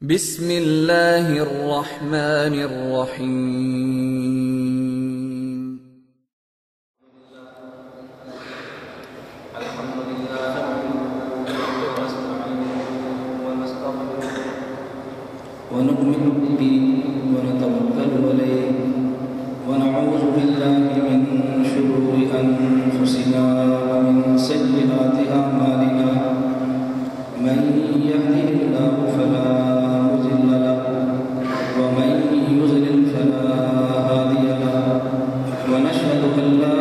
بسم اللہ الرحمن الرحیم۔ الحمد للہ ونؤمن به ونتوکل علیہ ونعوذ باللہ من شرور انفسنا ومن سیئات اعمالنا من یهده اللہ فلا مضل له ومن یضلل فلا هادی له ونشهد ان لا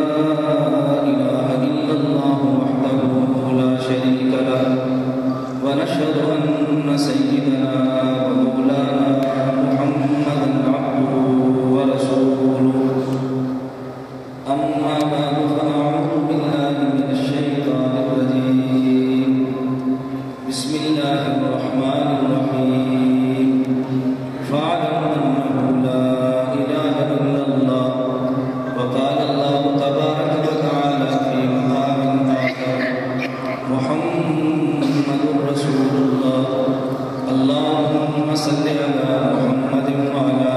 اله الا اللہ وحده لا شریک له ونشهد ان سیدنا ومولانا محمدا عبده ورسوله اما بعد فاعوذ باللہ من الشیطان الرجیم بسم اللہ الرحمن الرحیم فاعلم انه لا الہ الا اللہ وقال اللہ تبارک وتعالی فی مقام آخر محمد رسول اللہ اللہم صل علی محمد وعلی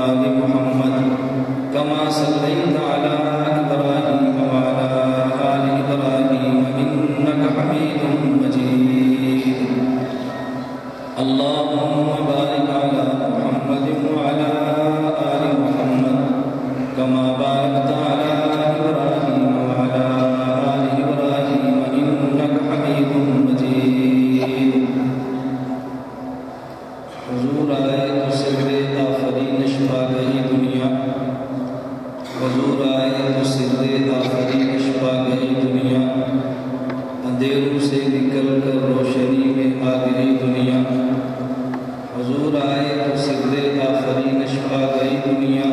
آل محمد کما صلیت علی ابراہیم وعلی آل ابراہیم انک حمید مجید اللہم بارک علی محمد وعلی آل محمد کما بارکت علی ابراہیم وعلی آل ابراہیم انک حمید مجید حضور آئے تو سر آفرینش پا گئی دنیا حضور آئے تو سر آفرینش پا گئی دنیا اندھیروں سے نکل کر روشنی میں آ گئی دنیا حضور آئے تو سر آفرینش پا گئی دنیا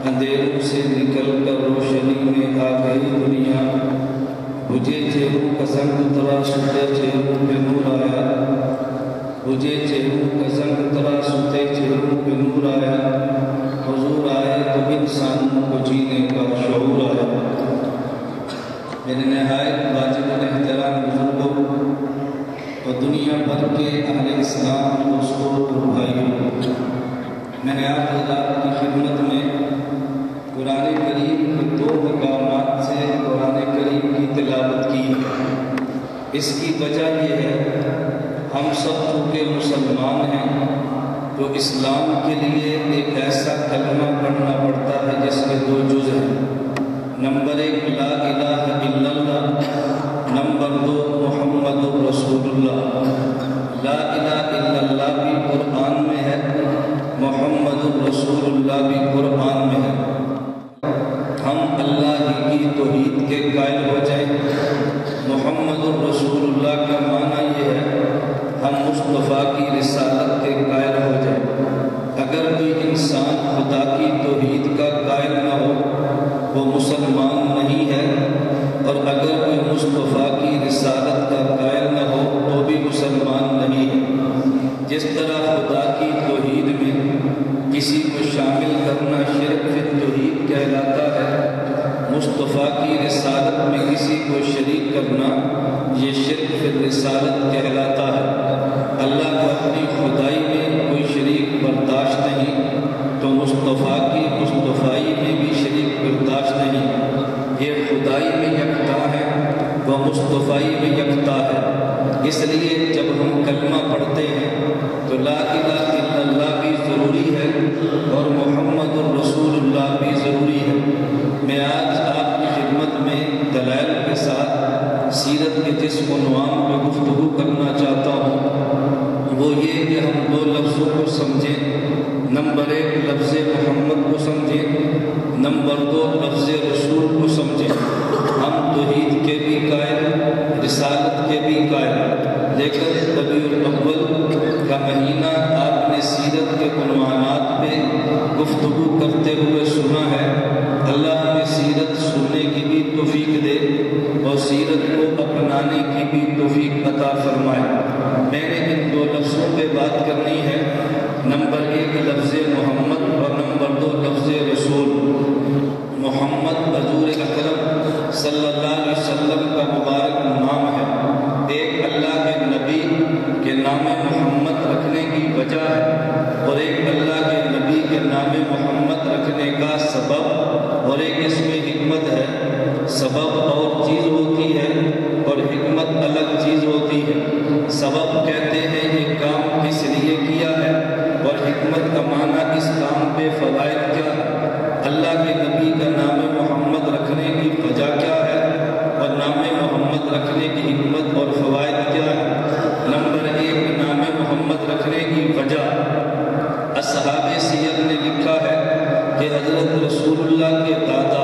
اندھیروں سے نکل کر روشنی میں آ گئی دنیا بجھے چہروں کا زنگ اترا ستے چہروں پہ نور آیا بجھے چہروں کا زنگ اترا ستے چہروں پہ نور آیا حضور آئے تو انسانوں کو جینے کا شعور آیا میرے نہایت واجب الاحترام بزرگوں اور دنیا بھر کے اہل اسلام دوستوں اور بھائیوں، میں نے آپ حضرات کی خدمت میں قرآن کریم کے 2 مقامات سے قرآن کریم کی تلاوت کی۔ اس کی وجہ یہ ہے ہم سب چونکہ مسلمان ہیں تو اسلام کے لیے ایک ایسا کلمہ پڑھنا پڑتا ہے جس کے 2 جز ہیں۔ نمبر 1 لا الہ الا اللہ، نمبر 2 محمد رسول اللہ۔ لا الہ الا اللہ بھی قرآن میں ہے، محمد رسول اللہ بھی قرآن میں ہے۔ ہم اللہ ہی کی توحید کے قائل ہو جائیں۔ محمد رسول اللہ کا معنی یہ ہے ہم مصطفیٰ کی رسالت کے قائل ہو جائیں۔ اگر کوئی انسان خدا کی توحید کا قائل نہ ہو وہ مسلمان نہیں ہے، اور اگر کوئی مصطفیٰ کی رسالت کا قائل نہ ہو تو بھی مسلمان نہیں ہے۔ جس طرح خدا کی توحید میں کسی کو شامل کرنا شرک فی التوحید کہلاتا ہے، مصطفیٰ کی رسالت میں کسی کو شریک کرنا یہ شرک فی الرسالت کہلاتا ہے۔ اللہ کو اپنی خدائی میں کوئی شریک برداشت نہیں تو مصطفیٰ کی مصطفائی میں بھی شریک برداشت نہیں۔ یہ خدائی میں یکتا ہے وہ مصطفائی میں یکتا ہے۔ اس لیے جب ہم کلمہ پڑھتے ہیں تو لا الہ الا اللہ بھی ضروری ہے اور محمد الرسول اللہ بھی ضروری ہے۔ میں آج آپ کی خدمت میں دلائل کے ساتھ سیرت کے جس عنوان پہ گفتگو کرنا چاہتا ہوں وہ یہ کہ ہم 2 لفظوں کو سمجھیں۔ نمبر 1 لفظ محمد کو سمجھیں، نمبر 2 لفظ رسول کو سمجھیں۔ ہم توحید کے بھی قائل، رسالت کے بھی قائل، لیکن ربیع الاول کا مہینہ آپ نے سیرت کے عنوانات پہ گفتگو کرتے ہوئے سنا ہے۔ اللہ ہمیں سیرت سننے کی بھی توفیق دے اور سیرت کو اپنانے کی بھی توفیق عطا فرمائے۔ میں نے ان 2 لفظوں پہ بات کرنی ہے، نمبر 1 لفظ محمد اور نمبر 2 لفظ رسول۔ محمد حضور اکرم صلی اللہ علیہ وسلم کا مبارک نام ہے۔ ایک اللہ کے نبی کے نام محمد رکھنے کی اصحاب سیر نے لکھا ہے کہ حضرت رسول اللہ کے دادا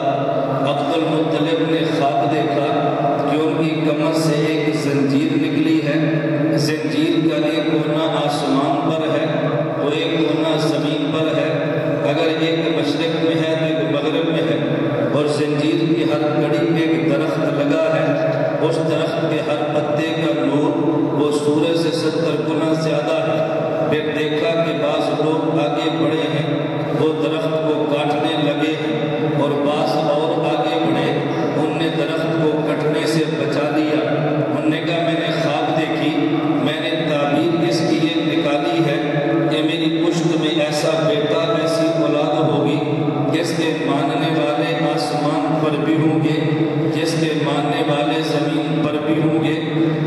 عبد المطلب نے خواب دیکھا کہ ان کی کمر سے ایک زنجیر نکلی ہے، زنجیر کا ایک کونا آسمان پر ہے اور ایک کونا زمین پر ہے، اگر ایک مشرق میں ہے تو ایک مغرب میں ہے، اور زنجیر کی ہر کڑی پہ ایک درخت لگا ہے، اس درخت کے ہر پتے کا نور وہ سورج سے 70 گنا زیادہ ہے۔ پھر دیکھا کہ بعض لوگ آگے بڑھے ہیں، وہ درخت کو کاٹنے لگے ہیں، اور بعض اور آگے بڑھے، ان نے درخت کو کٹنے سے بچا لیا۔ انہوں نے کہا میں نے خواب دیکھی، میں نے تعبیر اس کی یہ نکالی ہے کہ میری پشت میں ایسا بیٹا، ایسی اولاد ہوگی جس کے ماننے والے آسمان پر بھی ہوں گے، جس کے ماننے والے زمین پر بھی ہوں گے،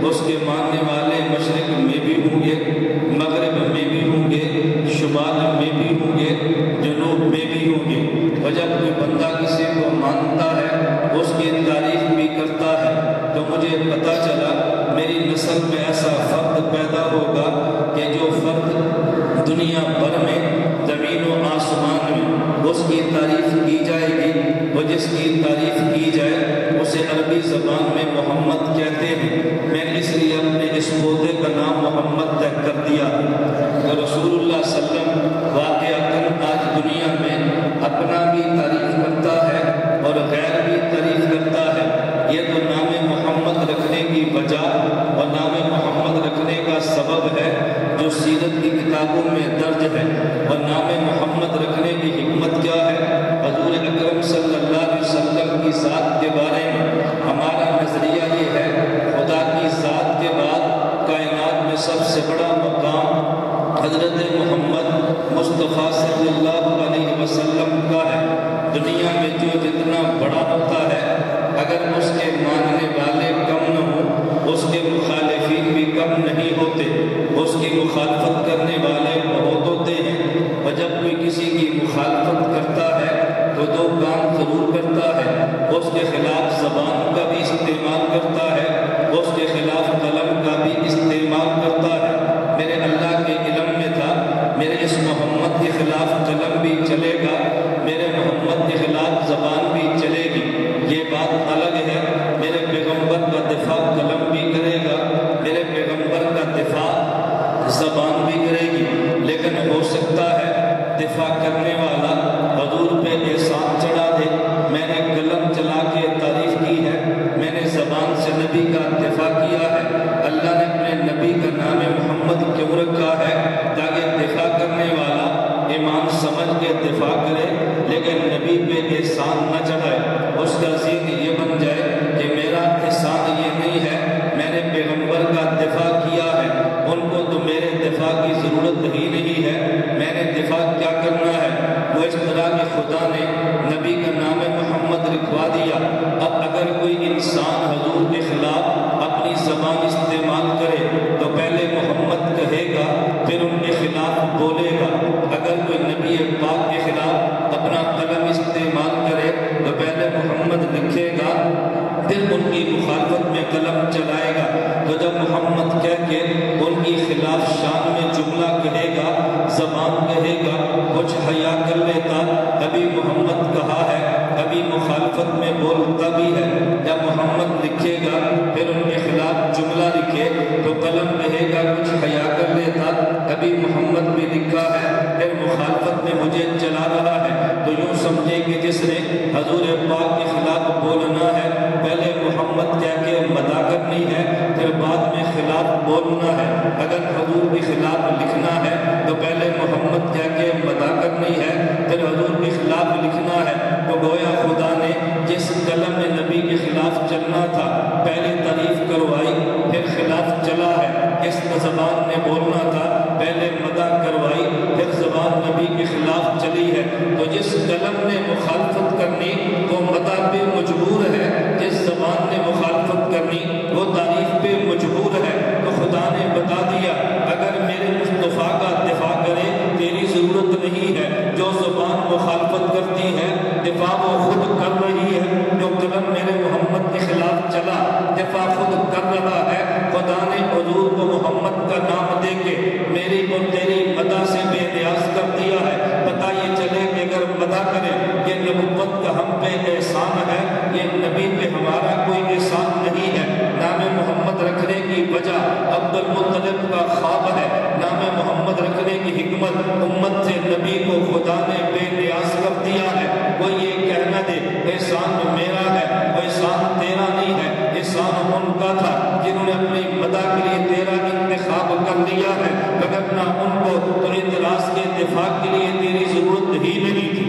اس کے ماننے والے مشرق میں بھی ہوں گے، مغرب میں بھی ہوں گے، شمال میں بھی ہوں گے، جنوب میں بھی ہوں گے۔ اور جب کوئی بندہ کسی کو مانتا ہے، اس کی تعریف بھی کرتا ہے، تو مجھے پتہ چلا میری نسل میں ایسا فرد پیدا ہوگا کہ جو فرد دنیا بھر میں زمین و آسمان میں اس کی تعریف کی جائے گی، وہ جس کی تعریف کی جائے اسے عربی زبان میں محمد کہتے ہیں۔ میں نے اس لیے اپنے اس پودے کا نام محمد طے کر دیا۔ تو رسول اللہ صلی اللہ علیہ وسلم واقعتاً آج دنیا میں اپنا بھی تعریف کرتا ہے اور غیر بھی تعریف کرتا ہے۔ یہ تو نام محمد رکھنے کی وجہ اور نام محمد رکھنے کا سبب ہے جو سیرت کی کتابوں میں درج ہے، اور نام محمد رکھنے کی حکمت کیا ہے؟ حضور اکرم صلی اللہ علیہ وسلم کی ذات کے بارے میں ہمارا نظریہ یہ ہے، خدا کی ذات کے بعد کائنات میں سب سے بڑا مقام حضرت محمد مصطفیٰ صلی اللہ علیہ وسلم کا ہے۔ دنیا میں جو جتنا بڑا ہوتا ہے، اگر اس کے ماننے والے کم نہ ہوں، اس کے مخالفین بھی کم نہیں ہوتے، اس کی مخالفت کرنے والے بہت ہوتے ہیں۔ اور جب کوئی کسی کی مخالفت کرتا ہے تو دو کام ضرور کرتا ہے، اس کے خلاف زبان کا بھی استعمال کرتا ہے، اس کے خلاف قلم کا بھی استعمال کرتا ہے۔ میرے اللہ کے علم میں تھا میرے اس محمد کے خلاف قلم بھی چلے گا، میرے محمد کے خلاف زبان بھی چلے گی، یہ بات الگ ہے۔ میرے پیغمبر کا دفاع قلم بھی کرے گا، میرے پیغمبر کا دفاع زبان بھی کرے گی، لیکن ہو سکتا ہے دفاع کرنے والا حضور پہ احسان چڑھا دے۔ میں نے قلم چلا کے تعریف کی ہے، میں نے زبان سے نبی کا دفاع کیا ہے۔ اللہ نے اپنے نبی کا نام محمد کیوں رکھا ہے؟ تاکہ دفاع کرنے والا ایمان سمجھ کے دفاع کرے، لیکن نبی پہ احسان نہ چڑھائے۔ اس کا ذہن یہ بن جائے کہ میرا احسان یہ نہیں ہے، میں نے پیغمبر کا دفاع کیا ہے، ان کو تو میرے دفاع کی ضرورت ہی نہیں ہے، میں نے دفاع کیا کرنا ہے؟ وہ اس طرح کہ خدا نے نبی کا نام محمد لکھوا دیا۔ اب اگر کوئی انسان حضور کے خلاف اپنی زبان استعمال کرے تو پہلے محمد کہے گا، پھر ان کے خلاف بولے گا۔ اگر کوئی نبی پاک کے خلاف اپنا قلم استعمال کرے تو پہلے محمد لکھے گا، پھر ان کی مخالفت میں قلم چلائے گا۔ تو جب محمد کہہ کے ان کی خلاف شان میں جملہ کہے گا، زبان کہے گا، کچھ حیا کر لیتا، ابھی محمد کہا ہے، ابھی مخالفت میں بولتا بھی ہے۔ جب محمد لکھے گا پھر ان کے خلاف جملہ لکھے تو قلم کہے گا کچھ حیا کر لیتا، ابھی محمد بھی لکھا ہے، پھر مخالفت میں مجھے چلا رہا ہے۔ تو یوں سمجھے کہ جس نے حضور پاک کے خلاف بولنا ہے، پہلے محمد کہہ کے مدح کرنی ہے، پھر بعد میں خلاف بولنا ہے۔ اگر حضور کے خلاف لکھنا ہے تو پہلے محمد کہہ کے مدح کرنی ہے، پھر حضور کے خلاف لکھنا ہے۔ تو گویا خدا نے جس قلم میں نبی کے خلاف چلنا تھا، پہلے تعریف کروائی پھر خلاف چلا ہے۔ جس زبان نے بولنا تھا، پہلے مدح کروائی پھر زبان نبی کے خلاف چلی ہے۔ تو جس قلم نے مخالفت کرنی وہ مدح پہ مجبور ہے، جس زبان نے مخالفت کرنی وہ تعریف پہ مجبور ہے۔ تو خدا نے بتا دیا اگر میرے مصطفیٰ کا دفاع کرے تیری ضرورت نہیں ہے، جو زبان مخالفت کرتی ہے دفاع وہ خود کر رہی ہے۔ جو قلم میرے محمد کے خلاف چلا دفاع خود کر رہا ہے۔ خدا نے حضور کو محمد کا نام دے کے میری اور تیری مدح سے بے نیاز کر دیا۔ پتہ کریں کہ نبوت کا ہم پہ احسان ہے، یہ نبی پہ ہمارا کوئی احسان نہیں ہے۔ نام محمد رکھنے کی وجہ عبد المطلب کا خواب ہے، نام محمد رکھنے کی حکمت امت سے نبی کو خدا نے بے نیاز کر دیا ہے۔ وہ یہ کہنا دے احسان میرا ہے، وہ احسان تیرا نہیں ہے، احسان ان کا تھا جنہوں نے اپنی مدح کے لیے تیرا انتخاب کر لیا ہے، وگرنہ ان کو تو اعتراض کے دفاع کے لیے تیری ضرورت ہی نہیں تھی۔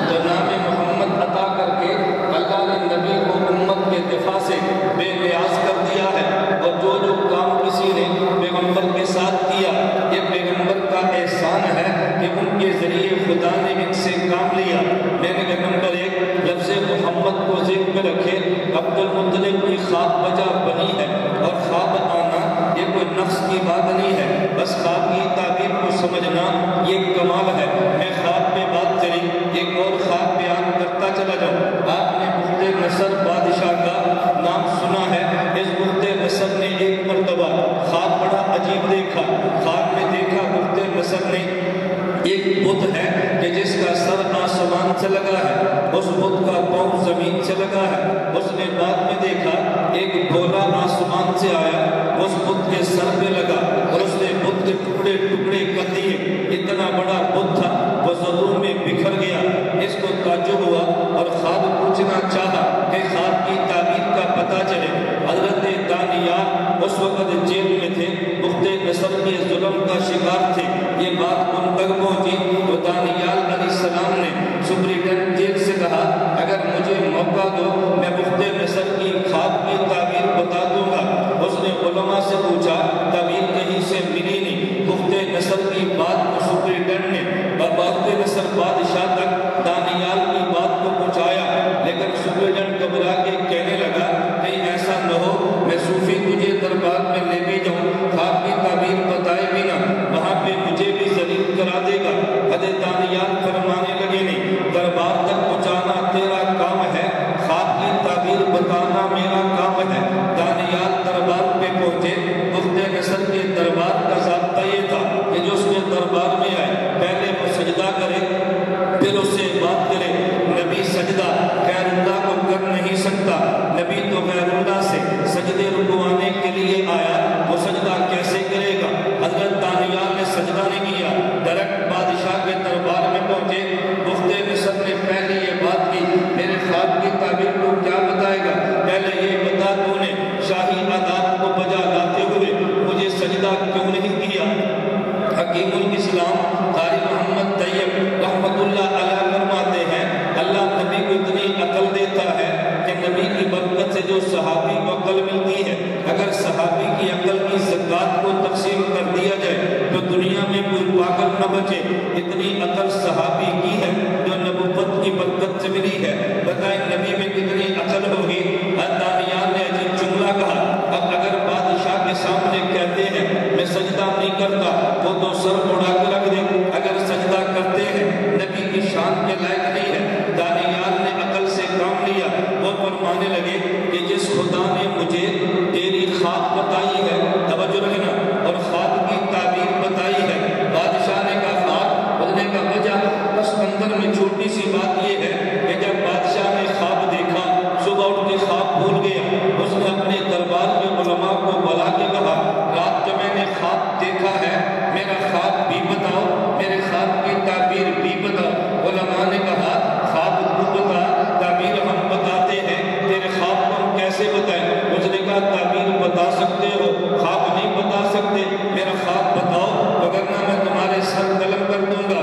تو نام محمد عطا کر کے اللہ نے نبی کو امت کے دفاع سے بے نیاز کر دیا ہے، اور جو جو کام کسی نے پیغمبر کے ساتھ کیا یہ پیغمبر کا احسان ہے کہ ان کے ذریعے خدا نے ان سے کام لیا۔ میرے نمبر 1 لفظ محمد کو ذہن میں رکھے، عبد المطلب کی خواب وجہ بنی ہے، اور خواب آنا یہ کوئی نفس کی بات نہیں ہے، بس خواب کی تعبیر کو سمجھنا یہ کمال ہے۔ میں خواب پہ بات چلی، ایک اور خواب بیان کرتا چلا جاؤں۔ آپ نے بخت نصر بادشاہ کا نام سنا ہے۔ اس بخت نصر نے ایک مرتبہ خواب بڑا عجیب دیکھا۔ خواب میں دیکھا بخت نصر نے ایک بت ہے کہ جس کا سر آسمان سے لگا ہے، اس بت کا پاؤں زمین سے لگا ہے۔ اس نے بعد میں دیکھا ایک گولا آسمان سے آیا، اس بت کے سر پہ لگا اور اس نے بت کے ٹکڑے ٹکڑے کر دیے۔ اتنا بڑا بت تھا، وہ زمین میں بکھر گیا۔ اس کو تعجب ہوا اور خواب پوچھنا چاہا کہ خواب کی تعبیر کا پتہ چلے۔ حضرت دانیال اس وقت جیل میں تھے، بخت نصر کے ظلم کا شکار تھے۔ یہ بات ان تک پہنچی تو دانیال علیہ السلام نے سپرنٹینڈنٹ جیل سے کہا اگر مجھے موقع دو میں بخت نصر کی خواب کی تعبیر بتا دوں گا۔ اس نے علماء سے پوچھا، تعبیر کہیں سے ملی نہیں۔ بخت نصر کی بات کو سپرنٹینڈنٹ نے اور بخت نصر بادشاہ تک دانیال کی بات کو پہنچایا، لیکن سپرنٹینڈنٹ گھبرا کے کہنے لگا کہیں ایسا نہ ہو میں صوفی تجھے دربار میں لے بھی جاؤں، خواب کی تعبیر بتائے بھی نہ، وہاں پہ مجھے بھی ذلیل کرا دے گا۔ حضرت دانیال فرمانے لگے نہیں، دربار تک پہنچانا تیرا کام ہے، خواب کی تعبیر بتانا میرا کام ہے۔ دانیال دربار پہ پہنچے۔ بخت نصر کے دربار کا ضابطہ یہ تھا کہ جو اس کے دربار میں آئے پہلے وہ سجدہ کرے پھر اس سے بات کرے۔ نبی سجدہ غیر اللہ کو کر نہیں سکتا، نبی تو غیر اللہ سے سجدے رکوانے کے لیے آیا، وہ سجدہ کیسے کرے گا؟ حضرت دانیال نے سجدہ نہیں کیا، ڈائریکٹ بادشاہ کے دربار میں پہنچے۔ بخت نصر نے پہلے یہ بات کی میرے خواب کی تعبیر کو کیا بتائے گا؟ پہلے یہ بتا تو نے شاہی آداب کو بجا لاتے ہوئے مجھے سجدہ کیوں نہیں کیا؟ حکیم الاسلام قاری محمد طیب رحمت اللہ علیہ فرماتے ہیں اللہ نبی کو اتنی عقل دیتا ہے کہ نبی کی برکت سے جو صحابی کو عقل ملتی ہے، اگر صحابی کی عقل کی زکوٰۃ کو تقسیم کر دیا جائے تو دنیا میں کوئی پاگل نہ بچے۔ اتنی عقل صحابی کی ہے جو نبوت کی برکت سے ملی ہے۔ بتائیں نبی میں کتنی عقل ہوگی؟ دانیال نے عجیب جملہ کہا، اب اگر بادشاہ کے سامنے کہتے ہیں میں سجدہ نہیں کرتا وہ تو سر اڑا کے رکھ دے، اگر سجدہ کرتے ہیں نبی کی شان کے لائق نہیں ہے۔ دانیال نے عقل سے کام لیا، وہ فرمانے لگے کہ جس خدا نے مجھے تیری خواب بتائی ہے، توجہ رکھنا، اور خواب کی تعبیر بتائی ہے۔ بادشاہ نے کہا خواب بدلنے کا وجہ بس اندر میں چھوٹی سی بات یہ ہے کہ جب بادشاہ نے خواب دیکھا صبح اٹھ کے خواب بھول گیا، اس نے اپنے دربار میں علماء کو بلا کے کہا رات جو میں نے خواب دیکھا ہے میرا خواب بھی بتاؤ، میرے خواب کی تعبیر بھی بتاؤ۔ علماء نے کہا خواب تو بتا، تعبیر ہم بتاتے ہیں، تیرے خواب کو ہم کیسے بتائیں؟ اس نے کہا تعبیر بتا سکتے ہو، خواب نہیں بتا سکتے، میرا خواب بتاؤ وگرنہ میں تمہارے سر قلم کر دوں گا۔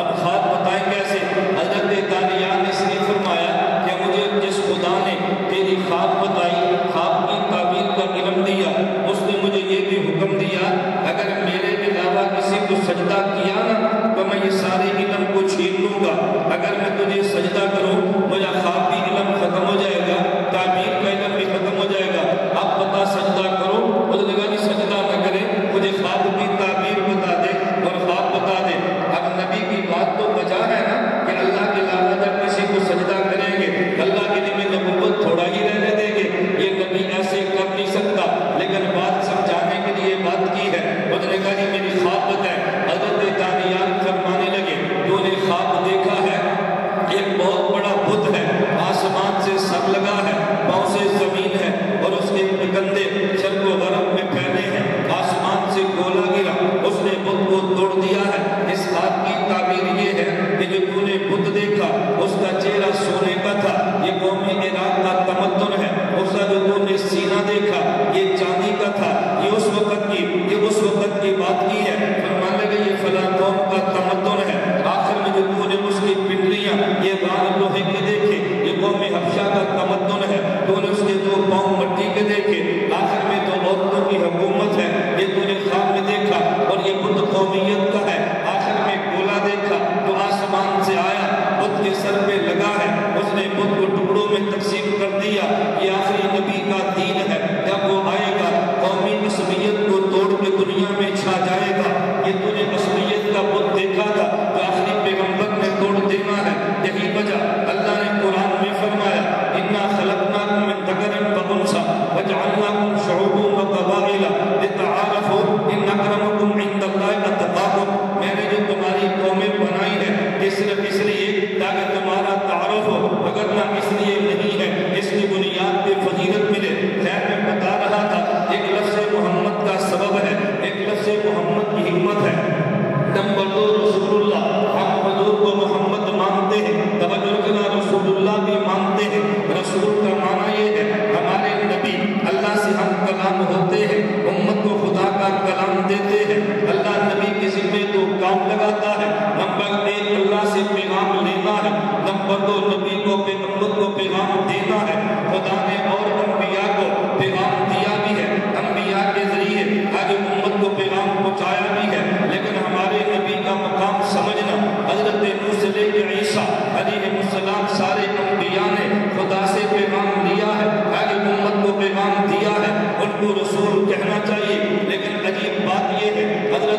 اب خواب بتائیں کیسے؟ حضرت دانیال نے اس لیے فرمایا کہ مجھے جس خدا نے تیری خواب بتائی، خواب کی تعبیر کا علم دیا، اس نے مجھے یہ بھی حکم دیا اگر میرے علاوہ کسی کو سجدہ کیا نا تو میں یہ سارے علم کو چھین لوں گا۔ اگر میں تجھے سجدہ کروں مجھے خواب بھی علم ختم ہو جائے گا، تعبیر کا علم بھی ختم ہو جائے گا۔ اب بتا سجدہ کرو، اس نے کہا نہیں سجدہ نہ کرے، مجھے خواب کی تعبیر بتا دے اور خواب بتا دے۔ اب نبی کی بات تو بجا ہے نا کہ اللہ کے علاوہ جب کسی کو سجدہ کریں گے اللہ کے لیے نبوت تھوڑا ہی رہنے دیں گے، یہ نبی ایسے کر نہیں سکتا، لیکن بات سمجھانے کے لیے بات کی ہے۔ اس نے کہا نہیں میری خواب بتائے۔ حضرت دانیال فرمانے لگے تو نے خواب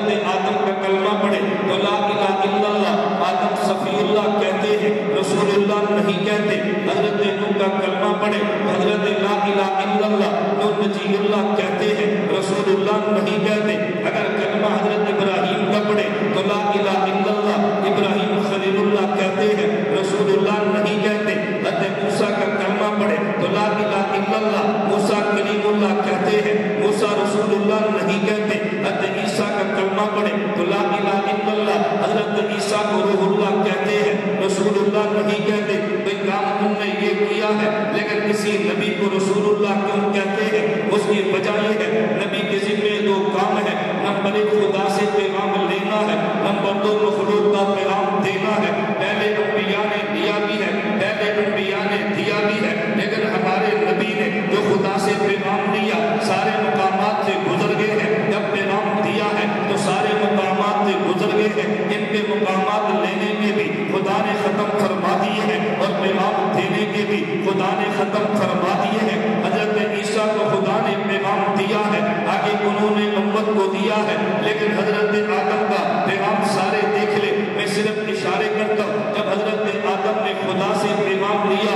حضرت آدم کا کلمہ پڑھے تو لا الہ الا اللہ، آدم صفی اللہ کہتے ہیں، رسول اللہ نہیں کہتے۔ حضرت نوح کا کلمہ پڑھے حضرت لا الہ الا اللہ، نوح نجی اللہ کہتے ہیں، رسول اللہ نہیں کہتے۔ اگر کلمہ حضرت ابراہیم کا پڑھے تو لا الہ الا اللہ، ابراہیم خلیل اللہ کہتے ہیں، رسول اللہ نہیں کہتے۔ حضرت موسیٰ کا کلمہ پڑھے تو لا الہ الا اللہ، موسیٰ کلیم اللہ کہتے ہیں، موسیٰ رسول اللہ نہیں کہتے۔ حضرت عیسیٰ کا کلمہ پڑھے تو لا الہ الا اللہ، حضرت عیسیٰ کو روح اللہ کہتے ہیں، رسول اللہ نہیں کہتے۔ بھئی کام تم نے یہ کیا ہے، لیکن کسی نبی کو رسول اللہ کیوں کہتے ہیں؟ اس کی وجہ یہ ہے، نبی کے ذمہ دو کام ہے، نمبر ایک خدا سے پیغام لینا ہے، نمبر دو مخلوق کا پیغام دینا ہے۔ پہلے انبیاء نے دیا بھی ہے، پہلے انبیاء نے دیا بھی ہے، لیکن ہمارے نبی نے جو خدا سے پیغام دیا سارے مقامات سے گزر گئے ہیں۔ جب پیغام دیا ہے تو سارے مقامات سے گزر گئے ہیں، ان کے مقامات لینے کے بھی خدا نے ختم فرما دیے ہیں، اور پیغام دینے کے بھی خدا نے ختم فرما دیے ہیں۔ حضرت عیسیٰ کو خدا نے پیغام دیا ہے، آگے انہوں نے امت کو دیا ہے، لیکن حضرت آدم کا پیغام سارے دیکھ لے، میں صرف اشارے کرتا ہوں۔ جب حضرت آدم نے خدا سے پیغام لیا،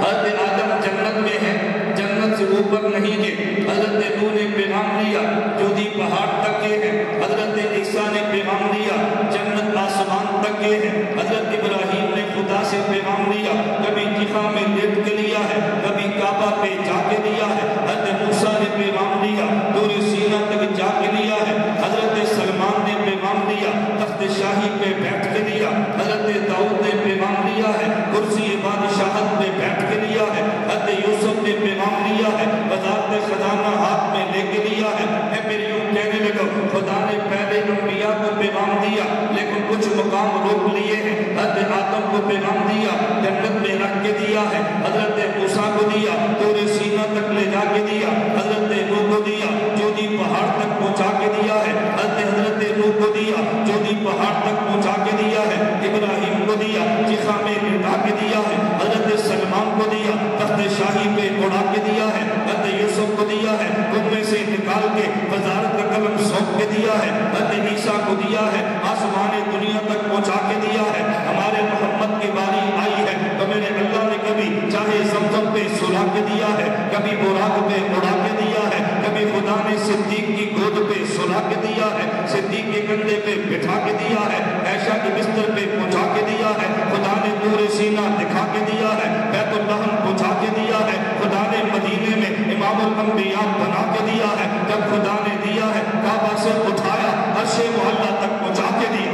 حضرت آدم جنت میں ہے، جنت سے اوپر نہیں گئے۔ حضرت نوح نے پیغام لیا، جودی پہاڑ تک گئے ہیں۔ حضرت عیسیٰ نے پیغام لیا، جنت آسمان تک گئے ہیں۔ حضرت ابراہیم نے خدا سے پیغام لیا، کبھی جفا میں لیٹ کے لیا ہے، کبھی کعبہ پہ جا کے لیا ہے۔ حضرت موسیٰ نے پیغام لیا، طور سینا تک جا کے لیا ہے۔ حضرت سلمان نے پیغام لیا، تخت شاہی پہ بیٹھ کے لیا۔ حضرت داؤد نے پیغام لیا ہے، کرسی بادشاہت پہ بیٹھ کے لیا ہے۔ حضرت یوسف نے پیغام لیا ہے، وزارت خزانہ ہاتھ میں لے کے لیا ہے۔ میں پھر یوں کہنے لگا، خدا نے پہلے انبیاء کو پیغام دیا، لیکن کچھ مقام روک لیے ہیں۔ حضرت آدم کو پیغام دیا، جنت میں رکھ کے دیا ہے۔ حضرت موسیٰ کو دیا، طور سینا تک لے جا کے دیا۔ حضرت نوح کو دیا، جودی پہاڑ تک پہنچا کے دیا ہے۔ حضرت نوح کو دیا، جودی پہاڑ تک پہنچا کے دیا ہے۔ ابراہیم کو دیا، چیخا میں لٹا کے دیا ہے۔ حضرت سلمان کو دیا، تخت شاہی پہ اڑا کے دیا ہے۔ حضرت یوسف کو دیا ہے، کنویں سے نکال کے وزارت کا قلم سونپ کے دیا ہے۔ حضرت عیسیٰ کو دیا ہے، آسمان دنیا تک پہنچا کے دیا ہے۔ ہمارے محمد کی باری آئی ہے تو میرے اللہ نے کبھی چاہے زمزم پہ سلا کے دیا ہے، کبھی براق پہ اڑا کے دیا ہے، کبھی خدا نے صدیق کی گود پہ سلا کے دیا ہے، صدیق کے کندھے پہ بٹھا کے دیا ہے، عائشہ کے بستر پہ پہنچا کے دیا ہے۔ خدا نے طور سینا دکھا کے دیا ہے، بیت اللحم پہنچا کے دیا ہے۔ خدا نے مدینے میں امام الانبیاء بنا کے دیا ہے۔ جب خدا نے دیا ہے، کعبہ سے اٹھایا، عرش معلیٰ تک پہنچا کے دیا۔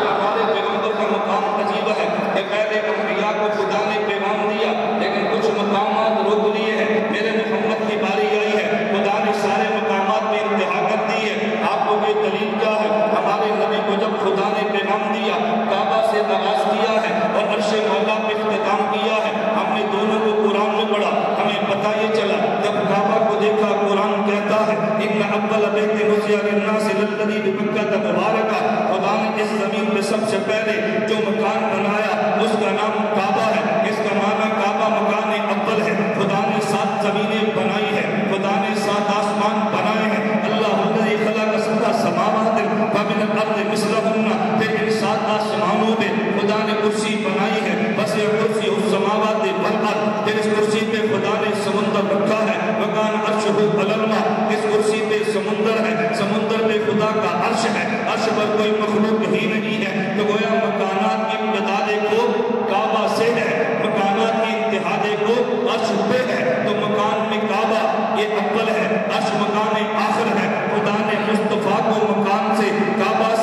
ہمارے پیغمبر کا مقام عجیب ہے کہ پہلے انبیاء کو خدا نے پیغام دیا، لیکن کچھ مقامات روک لیے ہیں۔ میرے محمد کی باری آئی ہے، خدا نے سارے مقامات میں انتہا کر دی ہے۔ آپ کو یہ دلیل کیا ہے؟ ہمارے نبی کو جب خدا نے پیغام دیا، کعبہ سے آغاز کیا ہے اور عرش معلیٰ پہ اختتام کیا ہے۔ ہم نے دونوں کو قرآن میں پڑھا، ہمیں پتہ یہ چلا جب کعبہ کو دیکھا، قرآن کہتا ہے ان اول بیت وضع للناس للذی ببکۃ مبارکہ، خدا نے اس زمین پہ سب سے پہلے جو مکان بنایا اس کا نام کعبہ ہے۔ اس کا معنی کعبہ مکان اول ہے۔ خدا نے 7 زمینیں بنائی ہے، خدا نے 7 آسمان بنائے ہیں۔ اللہ الذی خلق 7 سماوات ومن الارض مثلہن، پھر ان 7 آسمانوں میں خدا نے کرسی بنائی ہے، بس یہ کرسی السماوات والارض، پھر اس کرسی پہ خدا نے سمندر رکھا ہے، وکان عرشہ علی الماء، اس کرسی پہ سمندر ہے، سمندر پہ خدا کا عرش ہے، عرش پر کوئی مخلوق ہی نہیں ہے۔ تو گویا مکانات کی ابتدا دیکھو کعبہ سے ہے، مکانات کی انتہا دیکھو عرش پہ ہے۔ تو مکان میں کعبہ یہ اول ہے، عرش مکان آخر ہے۔ خدا نے مصطفیٰ کو مکان سے کعبہ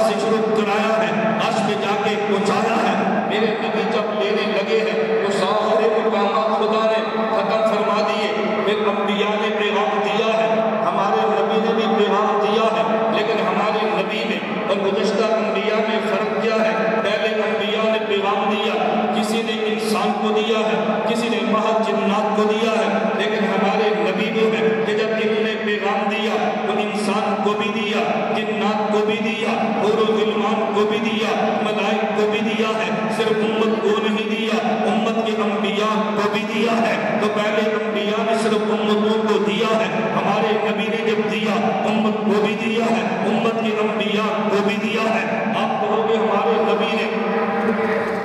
سے شروع کرایا ہے، عرش پہ جا کے پہنچایا ہے۔ میرے نبی جب لینے لگے ہیں تو سارے مقامات خدا نے ختم فرما دیے۔ پھر انبیاء نے پیغام دیا ہے، ہمارے نبی نے بھی پیغام دیا ہے، لیکن ہمارے نبی نے اور گزشتہ انبیاء میں فرق کیا ہے؟ پہلے انبیاء نے پیغام دیا، کسی نے انسان کو دیا ہے، کسی نے محض جنات کو دیا ہے، لیکن ہمارے نبی وہ ہے کہ جب انہوں نے پیغام دیا تو انسان کو بھی دیا، جنات کو بھی دیا، حور و غلمان کو بھی دیا، ملائک کو بھی دیا ہے، صرف امت کو نہیں دیا۔ امت کے انبیاء کو بھی دیا ہے۔ تو پہلے انبیاء نے صرف امتوں کو دیا ہے، ہمارے نبی نے جب دیا امت کو بھی دیا ہے، امت کے انبیاء کو بھی دیا ہے۔ آپ کہو گے ہمارے نبی نے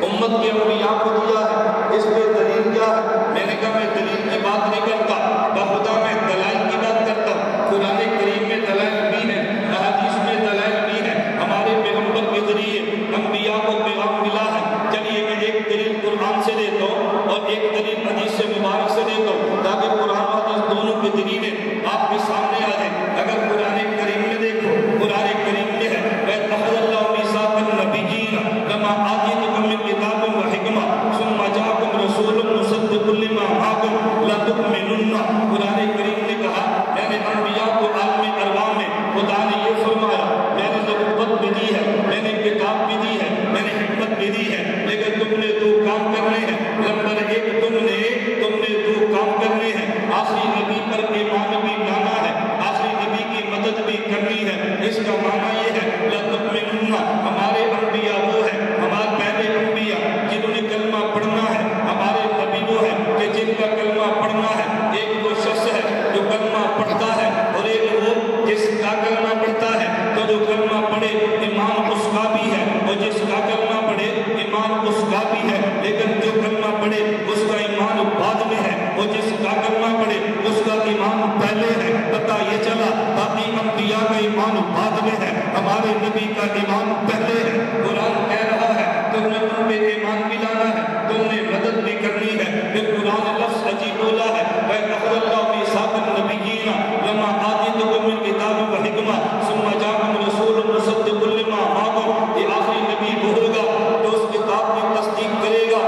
امت کے انبیاء کو دیا ہے، اس پہ دلیل کیا ہے؟ میں نے کہا میں دلیل کی بات نہیں کرتا، بخدا میں دلائل کی بات کرتا ہوں۔ قرآن کریم میں دلائل بھی ہے، احادیث میں دلائل بھی ہے، ہمارے پیغمبر کے ذریعے انبیاء کو پیغام ملا ہے۔ چلیے میں ایک دلیل قرآن سے دیتا ہوں اور ایک دلیل حدیث سے مبارک سے دیتا ہوں، تاکہ قرآن و حدیث دونوں کے دلیلیں آپ کے سامنے آ جائیں۔ اگر قرآن کریم میں دیکھو، قرآن کریم میں ہے وَإِذْ أَخَذَ اللَّهُ مِيثَاقَ النَّبِيِّينَ لَمَا آتَيْتُكُم مِّن كِتَابٍ وَحِكْمَةٍ ثُمَّ جَاءَكُمْ رَسُولٌ مُصَدِّقٌ لِّمَا مَعَكُمْ لَتُؤْمِنُنَّ۔ قرآن کریم نے کہا میں نے انبیاء کو عالم ارواح میں خدا نے یہ فرمایا میں نے نبوت بھی دی ہے، میں نے کتاب بھی دی ہے، میں نے حکمت بھی دی ہے، لیکن تم نے دو کام کرنے ہیں۔ نمبر ایک تم نے دو کام کرنے ہیں، آخری نبی پر ایمان بھی لانا ہے، آخری نبی کی مدد بھی کرنی ہے۔ اس کا معنی یہ ہے لَتُؤْمِنُنَّ، ہمارے انبیاء وہ ہیں، ہمارے پہلے انبیاء جنہوں نے کلمہ پڑھنا ہے، ہمارے نبی وہ ہیں کہ جن کا کلمہ پڑھنا ہے۔ ایک وہ شخص ہے جو کلمہ پڑھتا ہے اور ایک وہ جس کا کلمہ پڑھتا ہے، تو جو کلمہ پڑھے ایمان اس کا بھی ہے اور جس کا کلمہ پڑھے ایمان اس کا بھی ہے، لیکن جو کلمہ پڑھے اس کا ایمان بعد میں ہے اور جس کا کلمہ پڑھے اس کا ایمان پہلے ہے۔ پتہ یہ چلا باقی انبیاء کا ایمان بعد میں ہے، ہمارے نبی کا ایمان پہلے ہے۔ قرآن کہہ رہا ہے تم نے ان پہ ایمان بھی لانا ہے، تم نے مدد بھی کرنی ہے۔ پھر قرآن لفظ عجیب بولا ہے وَإِذْ أَخَذَ اللَّهُ مِيثَاقَ النَّبِيِّينَ لَمَا آتَيْتُكُم مِّن كِتَابٍ وَحِكْمَةٍ ثُمَّ جَاءَكُمْ رَسُولٌ مُصَدِّقٌ لِّمَا مَعَكُمْ۔ یہ آخری نبی وہ ہوگا جو اس کتاب کی تصدیق کرے گا،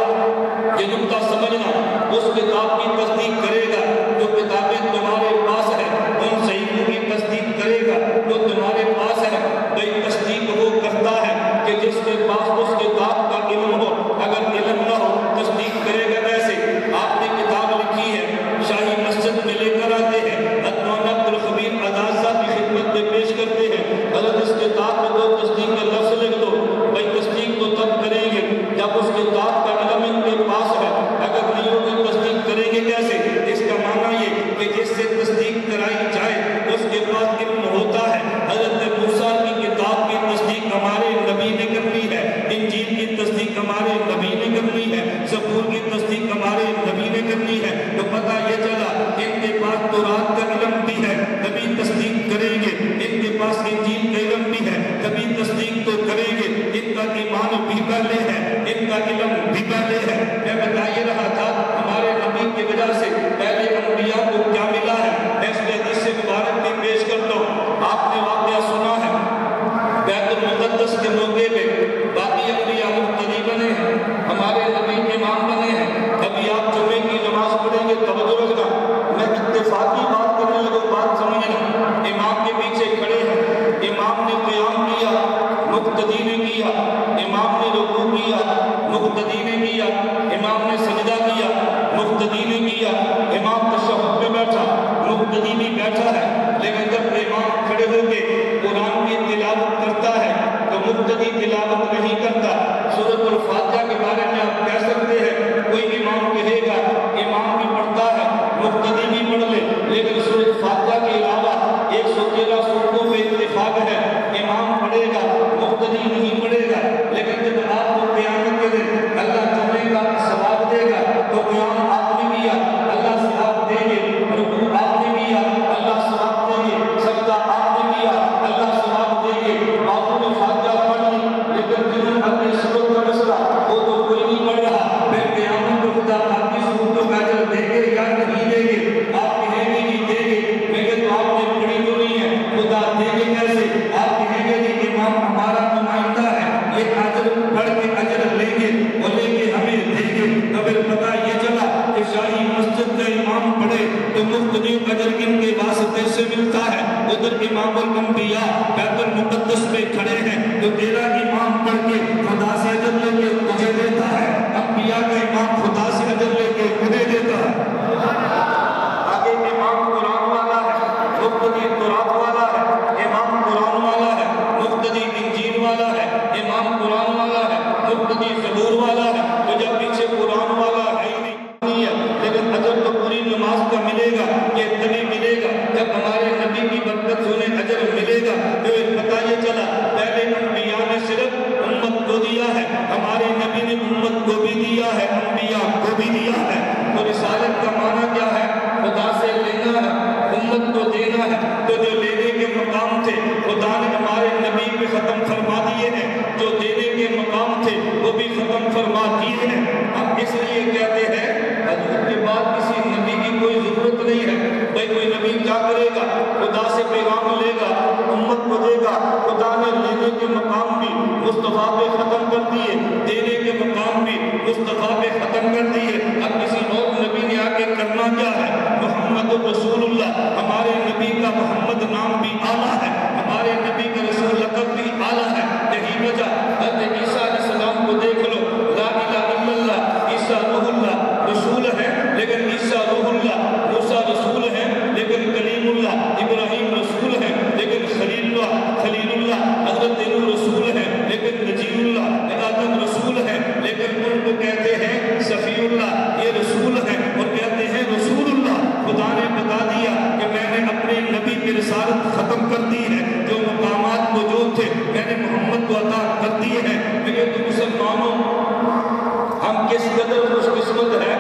یہ نکتہ سمجھنا، اس کتاب کی تصدیق کرے گا جو کتابیں تمہارے پاس ہے، ان صحیفوں کی تصدیق کرے گا جو تمہارے پاس ہے۔ بھئی تصدیق وہ کرتا ہے کہ جس کے پاس اس کتاب کا علم ہو، اگر علم نہ ہو تصدیق کرے گا کیسے؟ آپ نے کتاب لکھی ہے، شاہی مسجد میں لے کر آتے ہیں، مولانا عبدالخبیر آزاد صاحب کی خدمت میں پیش کرتے ہیں، حضرت اس کتاب میں دو تصدیق کا لفظ لکھ دو۔ بھئی تصدیق تو تب کریں گے جب اس کتاب کا علم ان کے پاس ہے، اگر نہیں ہوگی تصدیق کریں گے کیسے؟ اس کا معنی یہ کہ جس سے تصدیق کرائی جائے اس کے پاس علم ہوتا ہے۔ حضرت موسیٰ کی کتاب کی تصدیق ہمارے نبی نے کرنی ہے، انجیل کی تصدیق ہمارے نبی نے کرنی ہے، زبور کی تصدیق ہمارے نبی نے کرنی ہے۔ تو پتہ یہ چلا ان کے پاس تورات کا علم بھی ہے، کبھی تصدیق کریں گے، ان کے پاس انجیل کا علم بھی ہے، کبھی تصدیق تو کریں گے، ان کا ایمان بھی پہلے ہے، ان کا علم بھی پہلے ہے۔ میں بتا یہ رہا تھا ہمارے نبی کی وجہ سے پہلے انبیاء کو کیا ملا ہے، میں اس میں حدیث سے مبارک بھی پیش کرتا ہوں۔ آپ نے واقعہ سنا ہے بیت المقدس کے موقع پہ باقی انبیاء مقتدی بنے ہیں، ہمارے نبی امام بنے ہیں۔ ابھی آپ جمعے کی نماز پڑھیں گے، توجہ رکھنا، میں اتفاقی بات کرنے لگوں، بات سمجھنا۔ امام کے پیچھے کھڑے ہیں، امام نے قیام کیا، مقتدی نے کیا، امام نے رکوع کیا، مقتدی نے کیا، امام نے سجدہ کیا، مقتدی نے کیا، امام تشہد پہ بیٹھا، مقتدی بھی بیٹھا ہے۔ لیکن جب امام کھڑے ہو کے قرآن کی تلاوت کرتا ہے تو مقتدی تلاوت نہیں کرتا۔ سورۃ الفاتحہ کے بارے میں آپ کہہ سکتے ہیں کوئی امام کہے گا امام بھی پڑھتا ہے مقتدی بھی پڑھ لے، لیکن سورۃ فاتحہ کے علاوہ 113 سورتوں پہ اتفاق ہے، امام پڑھے گا مقتدی نہیں پڑھے گا۔ لیکن جب آپ کو قیامت کے دن اللہ جمعے کا ثواب دے گا تو قیام آپ نے کیا، اللہ ثواب دیں گے، رکوع آپ نے کیا، اللہ ثواب دیں گے، سجدہ آپ نے کیا، اللہ ثواب دیں گے۔ آپ نے فاتحہ پڑھ لی، لیکن جنہوں اپنی سورت کا مسئلہ وہ تو کوئی نہیں پڑھ رہا، پھر قیامت کو خدا آپ کی سورتوں کا اجر دیں گے یا نہیں دیں گے؟ آپ کہیں گے نہیں دیں گے، لیکن تو آپ نے پڑھی تو نہیں ہے، خدا دیں گے کیسے؟ آپ کہیں گے کہ امام ہمارا نمائندہ ہے، یہ اجر پڑھ کے اجر لیں گے اور لے کے ہمیں دیں گے۔ تو پھر پتہ یہ چلا کہ شاہی مسجد کا امام پڑھے تو مقتدی اجر ان کے واسطے سے ملتا ہے۔ ادھر امام الانبیاء بیت المقدس میں کھڑے ہیں تو تیرا امام پڑھ کے خدا سے اجر لے کے تجھے دیتا ہے، انبیاء کا امام خدا سے اجر لے کے انہیں دیتا ہے۔ آگے امام قرآن والا ہے، مقتدی تورات والا ہے، امام قرآن والا ہے، مقتدی انجیل والا ہے، امام قرآن والا ہے، مقتدی زبور والا ہے۔ تو جب پیچھے قرآن کے مقام بھی مصطفیٰ پہ ختم کر دیے، دینے کے مقام بھی مصطفیٰ پہ ختم کر دیے۔ اب کسی اور نبی نے آ کے کرنا کیا ہے؟ محمد رسول اللہ، ہمارے نبی کا محمد نام بھی اعلیٰ ہے، ہمارے نبی کا رسول لقب بھی اعلیٰ ہے۔ یہی وجہ حضرت عیسیٰ علیہ السلام کو دیکھ لو، لا الہ الا اللہ، عیسیٰ روح اللہ رسول ہے لیکن عیسیٰ روح اللہ، موسیٰ رسول ہے لیکن کلیم اللہ، ابراہیم رسول ہے لیکن خلیل اللہ، حضرت نوح رسول ہے لیکن نجی اللہ، آدم رسول ہے لیکن ان کو کہتے ہیں صفی اللہ، یہ رسول ہے اور کہتے ہیں رسول اللہ۔ خدا نے بتا دیا کہ میں نے اپنے نبی کی رسالت ختم کر دی ہے، جو مقامات موجود تھے میں نے محمد کو عطا کر دیے ہیں۔ میرے تو مسلمانوں، ہم کس قدر خوش قسمت ہے،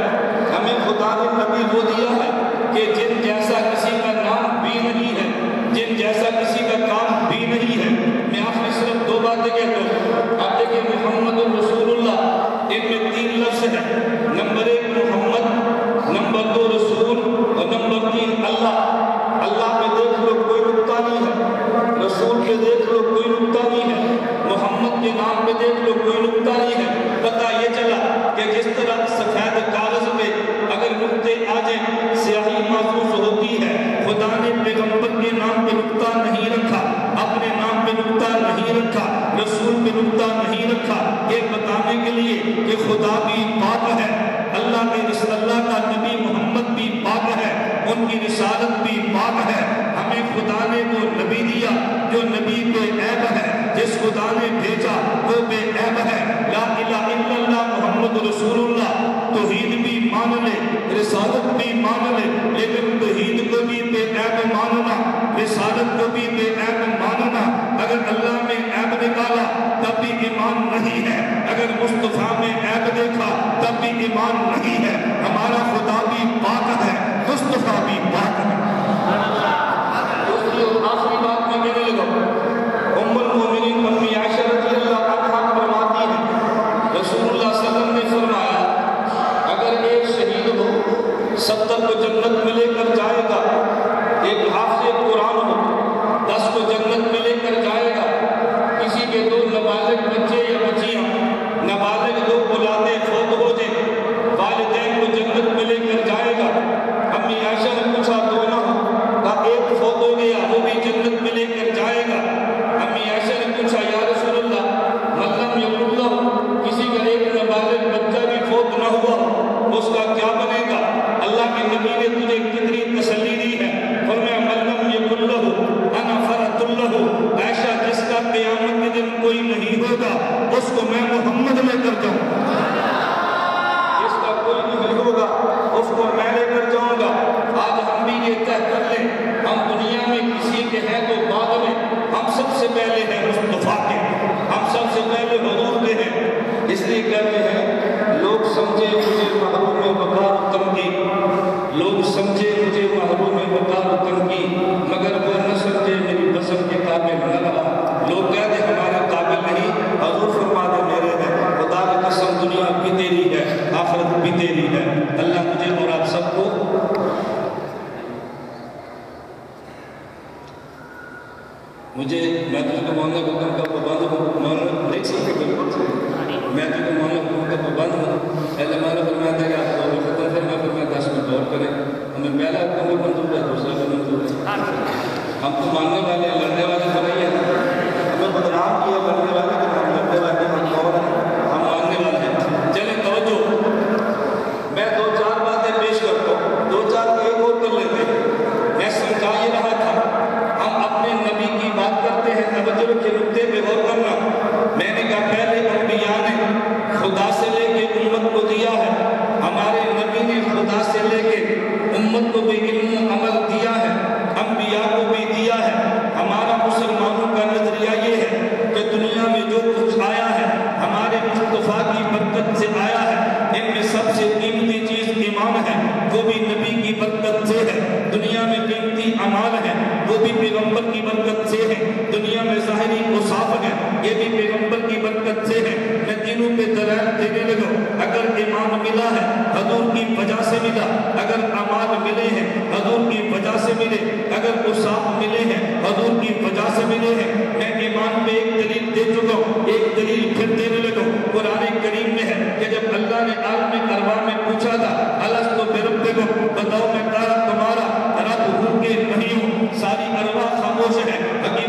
ہمیں خدا نے نبی وہ دیا ہے کہ جن جیسا کسی کا نام بھی نہیں ہے، جن جیسا کسی کا کام بھی نہیں ہے۔ میں آخری صرف دو باتیں کہتا ہوں۔ آپ دیکھیں محمد رسول اللہ، ان میں 3 لفظ ہیں، نمبر 1 محمد، نمبر 2 رسول اور نمبر 3 اللہ۔ اللہ پہ دیکھ لو کوئی نقطہ نہیں ہے، رسول پہ دیکھ لو کوئی نقطہ نہیں ہے، محمد کے نام پہ دیکھ لو کوئی نقطہ نہیں ہے۔ پتہ یہ چلا کہ جس طرح سفید کاغذ پہ اگر نقطے آ جائیں سیاہی محسوس ہوتی ہے، خدا نے پیغمبر کے نام پہ نقطہ نہیں رکھا، اپنے نام پہ نقطہ نہیں رکھا، رسول پہ نقطہ نہیں رکھا، یہ بتانے کے لیے کہ خدا بھی پاک ہے، اللہ کا نبی محمد بھی پاک ہے، ان کی رسالت بھی پاک ہے۔ ہمیں خدا نے وہ نبی دیا جو نبی بے عیب ہے، جس خدا نے بھیجا وہ بے عیب ہے۔ لا الہ الا اللہ محمد رسول اللہ، توحید بھی مان لے، رسالت بھی مان لے، لیکن توحید کو بھی بے عیب ماننا، رسالت کو بھی بے عیب ماننا۔ اگر اللہ میں عیب نکالا تب بھی ایمان نہیں ہے، اگر مصطفیٰ میں عیب دیکھا تب بھی ایمان نہیں ہے۔ ہمارا خدا بھی پاک ہے، مصطفیٰ بھی پاک ہے۔ دوسری اور آخری بات میں کہنے لگا، ام المومنین امی عائشہ رضی اللہ عنہا فرماتی ہیں رسول اللہ صلی اللہ علیہ وسلم نے فرمایا اگر ایک شہید ہو 70 کو جنت میں لے کر جائے گا، ایک حافظ قرآن ہو 10 کو جنت میں لے کر جائے گا، کسی کے 2 نابالغ بچے یا بچیاں، نابالغ 2 اولادیں فوت ہو جائیں، والدین کو جنت میں لے کر جائے گا۔ امی عائشہ نے پوچھا 2 نہ ہو، کہا 1 فوت ہو گیا وہ بھی جنت میں لے کر جائے گا۔ امی عائشہ نے پوچھا یا رسول اللہ من لم یکن لہ، کسی کا 1 نابالغ بچہ بھی فوت نہ ہوا اس کا کیا بنے گا؟ اللہ کے نبی نے تجھے کتنی تسلی دی ہے، فرمایا من لم یکن لہ انا فرۃ لہ، عائشہ جس کا قیامت کے دن کوئی نہیں ہوگا اس کو میں محمد لے کر جاؤں گا، جس کا کوئی نہیں ہوگا اس کو میں لے کر جاؤں گا۔ آج ہم بھی یہ طے کر لیں، ہم دنیا میں کسی کے ہیں تو بعد میں، ہم سب سے پہلے ہیں مصطفیٰ کے، ہم سب سے پہلے حضور کے ہیں۔ اس لیے کہتے ہیں لوگ سمجھے مجھے محروم وقار تنگی، لوگ سمجھے مجھے محروم وقار تنگی، مگر وہ نہ سمجھے میری پسند کے قابل نہ رہا۔ لوگ کہتے ہمارے قابل نہیں، حضور فرماتے میرے ہیں، خدا کی قسم دنیا بھی تیری ہے، آخرت بھی تیری ہے۔ اللہ مجھے اور آپ سب کو میں تجھے مولانا حکم کا پابند ہوں، مولانا دیکھ سکتے بالکل میں تجھے مولانا حکم کا پابند ہوں۔ اہل مولانا فرماتا ہے کہ آپ کو ختم فرما فرمایا 10 منٹ اور کریں، ہمیں پہلا حکم بھی منظور ہے، دوسرا بھی منظور ہے۔ ہم تو ماننے والے ہیں، لڑنے والے تو نہیں ہیں، ہمیں بدنام کیا لڑنے والے کہ ہم لڑنے والے ہم کون ہیں، ہم ماننے والے ہیں۔ چلیں توجہ، میں 2-4 باتیں پیش کرتا ہوں، 2-4 ایک اور کر لیتے ہیں۔ میں سمجھا یہ رہا تھا ہم اپنے نبی کی بات کرتے ہیں، توجہ کے نقطے پہ غور کرنا۔ میں نے کہا پہلے انبیاء نے خدا سے لے کے امت کو دیا ہے، ہمارے نبی نے خدا سے لے کے امت کو بھی علم عمل دیا ہے، انبیاء کو بھی دیا ہے۔ ہمارا مسلمانوں کا نظریہ یہ ہے کہ دنیا میں جو کچھ آیا ہے ہمارے مصطفیٰ کی برکت سے آیا ہے، ان میں سب سے قیمتی چیز ایمان ہے، وہ بھی نبی کی برکت سے ہے۔ دنیا میں قیمتی اعمال ہے، وہ بھی پیغمبر کی برکت سے ہے۔ دنیا میں ظاہری اوصاف ہے، یہ بھی پیغمبر کی برکت سے ہے۔ میں تینوں پہ دلائل دینے لگا، اگر ایمان ملا ہے حضور کی وجہ سے ملا، اگر اعمال ملے ہیں حضور کی وجہ سے ملے، اگر اوصاف ملے ہیں حضور کی وجہ سے ملے ہیں۔ میں ایمان پہ ایک دلیل دے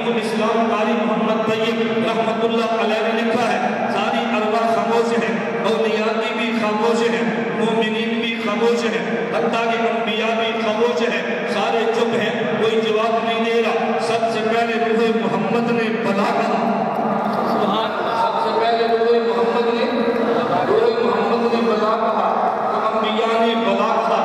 تاریخ الاسلام قاری محمد طیب رحمت اللہ علیہ نے لکھا ہے ساری ارواح خاموش ہیں، اولیاء بھی خاموش ہیں، مومنین بھی خاموش ہیں، حتیٰ کہ انبیاء بھی خاموش ہیں، سارے چپ ہیں، کوئی جواب نہیں دے رہا۔ سب سے پہلے روح محمد نے بلا کہا، سب سے پہلے روح محمد نے بلا کہا، تو انبیاء نے بلا کہا۔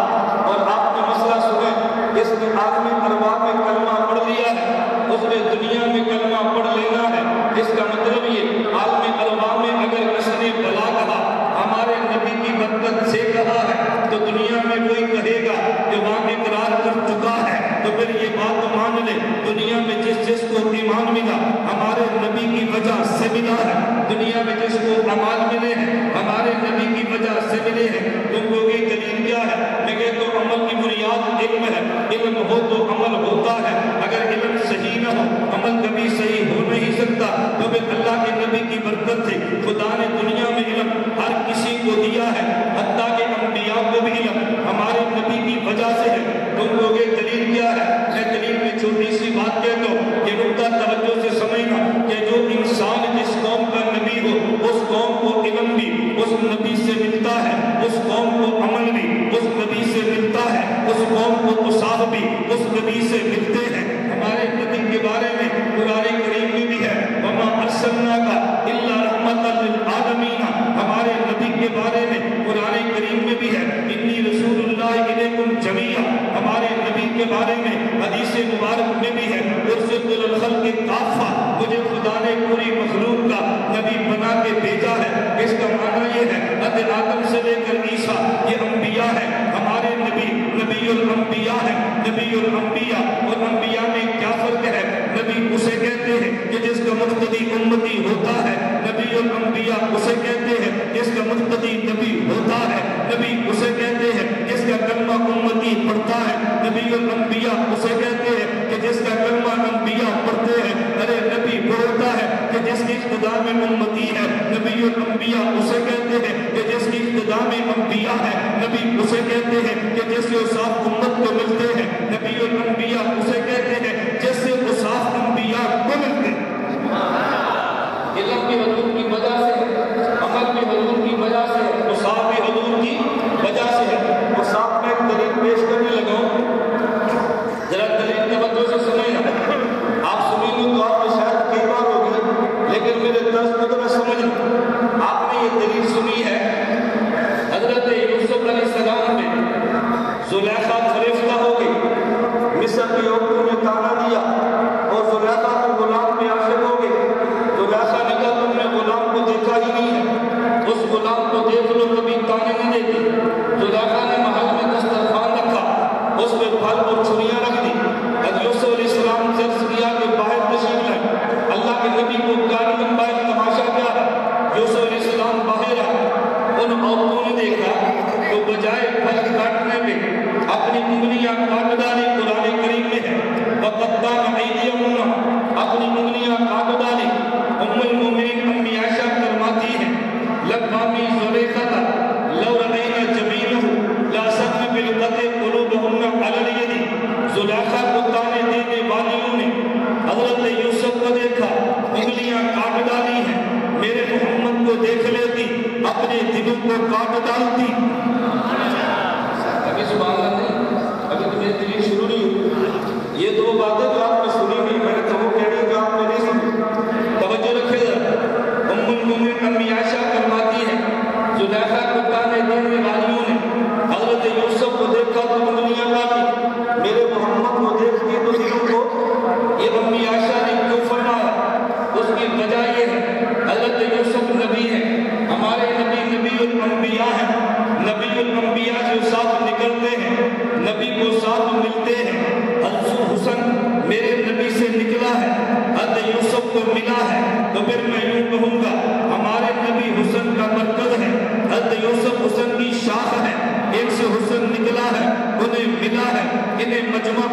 اور آپ نے مسئلہ سنیں، جس نے عالم ارواح میں کلمہ پڑھ لیا ہے اس نے دنیا میں کلمہ پڑھ لینا ہے۔ اس کا مطلب یہ عالم ارواح میں اگر کس نے بلا کہا، ہمارے نبی کی برکت سے کہا ہے، تو دنیا میں کوئی کہے گا کہ وہاں اقرار کر چکا ہے، تو پھر یہ بات مان لے دنیا میں جس کو ایمان ملا ہمارے نبی کی وجہ سے ملا ہے، دنیا میں جس کو امان ملے ہیں ہمارے نبی کی وجہ سے ملے ہیں۔ تم کو یہ دلیل کیا ہے؟ میں کہتا ہوں عمل کی بنیاد علم ہے، علم ہو تو عمل ہوتا ہے، اگر علم صحیح نہ ہو عمل کبھی صحیح ہو نہیں سکتا۔ تو پھر اللہ کے نبی کی برکت سے خدا نے دنیا میں علم ہر کسی کو دیا ہے، حتیٰ کہ انبیاء کو بھی علم ہمارے نبی کی وجہ سے ہے۔ تم کو یہ دلیل کیا ہے؟ میں دلیل میں چھوٹی سی بات کہتا ہوں، یہ نقطہ توجہ سے سمجھنا کہ جو انسان جس قوم کا نبی ہو اس قوم کو علم بھی اس نبی سے ملتا ہے، اس قوم کو عمل بھی اس نبی سے ملتا ہے، اس قوم کو اصحاب بھی اس نبی سے ملتے ہیں۔ ہمارے نبی کے بارے میں قرآن کریم میں بھی ہے وَمَا أَرْسَلْنَاكَ إِلَّا رَحْمَةً لِلْعَالَمِينَ، ہمارے نبی کے بارے میں قرآن کریم میں بھی ہے إِنِّي رَسُولُ اللَّهِ إِلَيْكُمْ جَمِيعًا، ہمارے نبی کے بارے میں حدیث مبارک میں بھی ہے أُرْسِلْتُ لِلْخَلْقِ كَافَّةً، مجھے خدا نے پوری مخلوق کا نبی بنا کے بھیجا ہے۔ اس کا معنی یہ ہے حضرت آدم سے لے کر عیسیٰ یہ انبیاء ہیں، ہمارے نبی نبی الانبیاء ہیں، نبی الانبیاء۔ اور انبیاء میں کیا فرق ہے؟ نبی اسے کہتے ہیں کہ جس کا مقتدی امتی ہوتا ہے، نبی الانبیاء اسے کہتے ہیں جس کا مقتدی نبی ہوتا ہے، نبی اسے کہتے ہیں جس کا کلمہ امتی پڑھتا ہے، نبی الانبیاء اسے کہتے ہیں کہ جس کا کلمہ انبیاء پڑھتے ہیں۔ ارے نبی بولتا ہے کہ جس کی ابتدا میں امتی ہے، نبی الانبیاء اسے کہتے ہیں کہ جس کی ابتدا میں انبیاء ہے، نبی اسے کہتے ہیں کہ جس سے صاف امت کو ملتے ہیں، نبی الانبیاء اسے کہتے ہیں جس سے صاف انبیاء کو ملتے ہیں۔ علم بھی حضور کی وجہ سے ہے، عمل بھی حضور کی وجہ سے ہے، صاف بھی حضور کی وجہ سے ہے۔ اور صاف میں ایک دلیل پیش کرنے لگا ہوں، ذرا دلیل توجہ سے سنیں نا، آپ سنیں گے تو آپ کو شاید کئی بار ہوگی، لیکن میرے درس کو ذرا سمجھنا۔ آپ نے یہ دلیل سنی ہے حضرت یوسف علیہ السلام نے زلیخا فریفتہ ہو گئی، مصر کی عورتوں نے تانا دیا اور زلیخا کو غلام میں عاشق ہو گئی۔ زلیخا نے کہا تم نے غلام کو دیکھا ہی نہیں ہے، اس غلام کو دیکھ لو کبھی تانے نہ دیتی۔ زلیخا نے محل میں دسترخوان رکھا، اس پہ پھل اور چھریاں رکھ دی۔ حضرت یوسف علیہ السلام سے عرض کیا کہ باہر تشریف لائیں، اللہ کے نبی کو گاڑی لمبا ایک تماشا کیا ہے۔ یوسف علیہ السلام باہر آئے، ان عورتوں نے دیکھا تو بجائے پھل کاٹنے میں اپنی انگلیاں کاٹ ڈالی۔ قرآن کریم میں ہے وَقَطَّعْنَ أَيْدِيَهُنَّ، اپنی انگلیاں کاٹ ڈالی۔ ام المومنین امی عائشہ فرماتی ہیں لَقَّمِي زُلَيْخَةَ لَوْ رَأَيْنَا جَبِينَهُ لَأَسَرْنَ بِالْقَطْعِ قُلُوبَهُنَّ عَلَى الْيَدِ، زلیخا کو تانے دینے والیوں نے حضرت یوسف کو دیکھا، انگلیاں کاٹ ڈالی ہیں، میرے محمد کو دیکھ لیتی اپنے دلوں کو کاٹ ڈالتی۔ ابھی سبحان اللہ نہیں، ابھی تو میری دلیل شروع نہیں ہوئی۔ یہ دو باتیں جو آپ نے سنی نہیں، میں نے تو وہ کہہ رہی جو آپ نے نہیں سنی، توجہ رکھے ذرا۔ ام المومنین امی عائشہ فرماتی ہے زلیخا کو تانے دینے والیوں نے حضرت یوسف کو دیکھا تو انگلیاں کاٹی، میرے محمد کو دیکھ کے تو دلوں کو۔ یہ امی عائشہ نے کیوں فرمایا؟ اس کی وجہ یہ ہے حضرت یوسف نبی ہے، ہمارے نبی نبی الانبیاء ہیں، نبی الانبیاء جو ساتھ نکلتے ہیں نبی کو ساتھ ملتے ہیں۔ حضرت حسن میرے نبی سے نکلا ہے، حضرت یوسف کو ملا ہے، تو پھر میں یوں کہوں گا ہمارے نبی حسن کا مرکز ہے، حضرت یوسف حسن کی شاخ ہے، ایک سے حسن نکلا ہے، انہیں ملا ہے، انہیں مجمع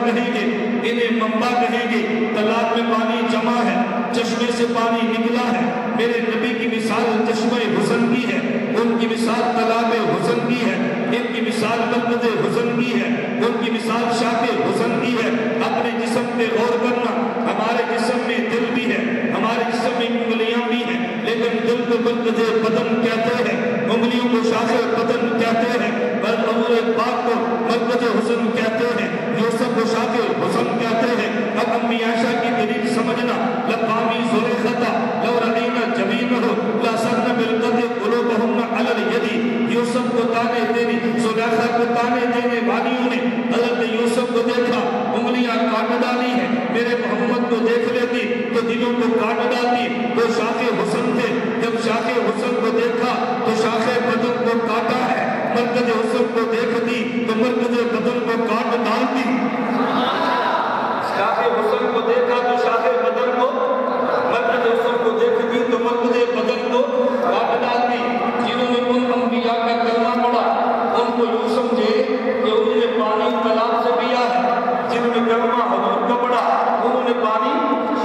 کہیں گے، انہیں منبع کہیں گے۔ تالاب میں پانی جمع ہے، چشمے سے پانی نکلا ہے، میرے نبی کی مثال چشمہ حسن کی ہے، ان کی مثال تالاب حسن کی ہے، ان کی مثال مرکز حسن کی ہے، ان کی مثال شاخ حسن کی ہے۔ اپنے جسم پہ غور کرنا، ہمارے سمجھنا لقامی زلیخہ لو رأینا جبینہ لاسرن بالقدر قلوبہم علی الید یوسف کو تانے دینے زلیخہ کو تانے دینے والیوں نے حضرت یوسف کو دیکھا انگلیاں کاٹ ڈالی ہیں میرے محمد کو دیکھ لیتی تو دلوں کو کاٹ ڈالتی وہ شاخ حسن تھے جب شاخ حسن کو دیکھا تو شاخ بدن کو کاٹا ہے مرکز حسن کو دیکھتی تو مرکز بدن کو کاٹ ڈالتی شاخ حسن کو دیکھا تو شاخ بدن کو مرکز حسن کو دیکھتی تو مرکز بدن کو کاٹ ڈالتی جنہوں نے ان انبیاء کا کلمہ پڑھا ان کو یوں سمجھے کہ انہوں نے پانی تالاب سے پیا ہے جنہوں نے کلمہ حضور کا پڑھا انہوں نے پانی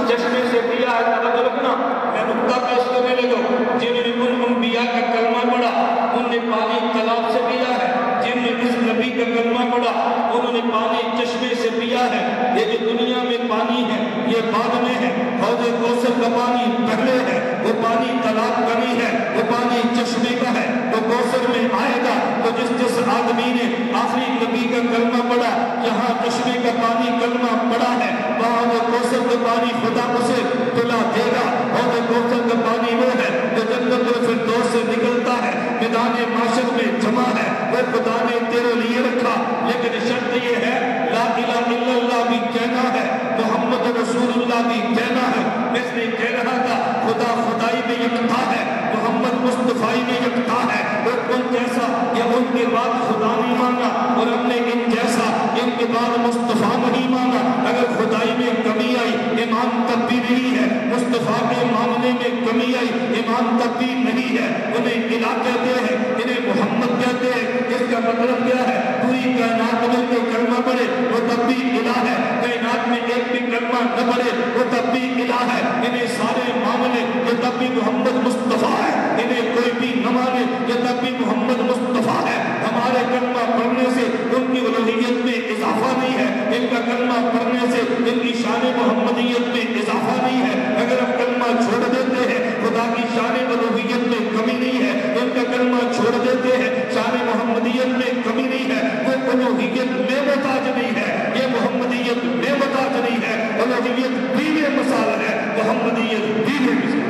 چشمے سے پیا ہے توجہ رکھنا میں نقطہ پیش کرنے لگا جنہوں نے ان انبیاء کا کلمہ پڑھا انہوں نے پانی تالاب سے پیا ہے جنہوں نے اس نبی کا کلمہ پڑھا انہوں نے پانی چشمے سے پیا ہے یہ جو دنیا میں پانی ہے یہ بعد میں ہے حوض کوثر کا پانی پہلے ہے وہ پانی تالاب کا نہیں ہے وہ پانی چشمے کا ہے وہ کوثر میں آئے گا تو جس آدمی نے آخری نبی کا کلمہ پڑھا یہاں چشمے کا پانی کلمہ پڑھا ہے وہاں وہ کوثر کا پانی خدا اسے پلا دے گا اور وہ کوثر کا پانی وہ ہے جو جنت الفردوس سے نکلتا ہے میدان معاشر میں جمع ہے وہ خدا نے تیرے لیے رکھا لیکن شرط یہ ہے لا الہ الا اللہ بھی کہنا ہے محمد رسول اللہ بھی کہنا ہے اس نے کہہ رہا تھا خدا خدائی میں یکتا ہے محمد مصطفی میں یکتا ہے وہ ان جیسا یا ان کے بعد خدا نہیں مانا اور ہم نے ان جیسا ان کے بعد مصطفیٰ نہیں مانا اگر خدائی میں کمی آئی ایمان تب بھی نہیں ہے مصطفیٰ کے معاملے میں کمی آئی ایمان تب بھی نہیں ہے انہیں الہ کہتے ہیں انہیں محمد کہتے ہیں اس کا مطلب کیا ہے پوری کائنات مل کے کلمہ پڑھے وہ تب بھی الہ ہے کائنات میں ایک بھی کلمہ نہ پڑھے وہ تب بھی الہ ہے انہیں سارے معاملے یہ تب بھی محمد مصطفیٰ ہے انہیں کوئی بھی نہ مانے یہ تب بھی محمد مصطفیٰ ہے ہمارے کلمہ پڑھنے سے ان کی الوہیت میں اضافہ نہیں ہے ان کا کلمہ پڑھنے سے ان کی شان محمدیت میں اضافہ نہیں ہے اگر ہم کلمہ چھوڑ دیتے ہیں خدا کی شان الوہیت میں کمی نہیں ہے ان کا کلمہ چھوڑ دیتے ہیں شان محمدیت میں کمی نہیں ہے وہ الوہیت میں محتاج نہیں ہے یہ محمدیت میں محتاج نہیں ہے الوہیت بھی بے مثال ہے محمدیت بھی بے مثال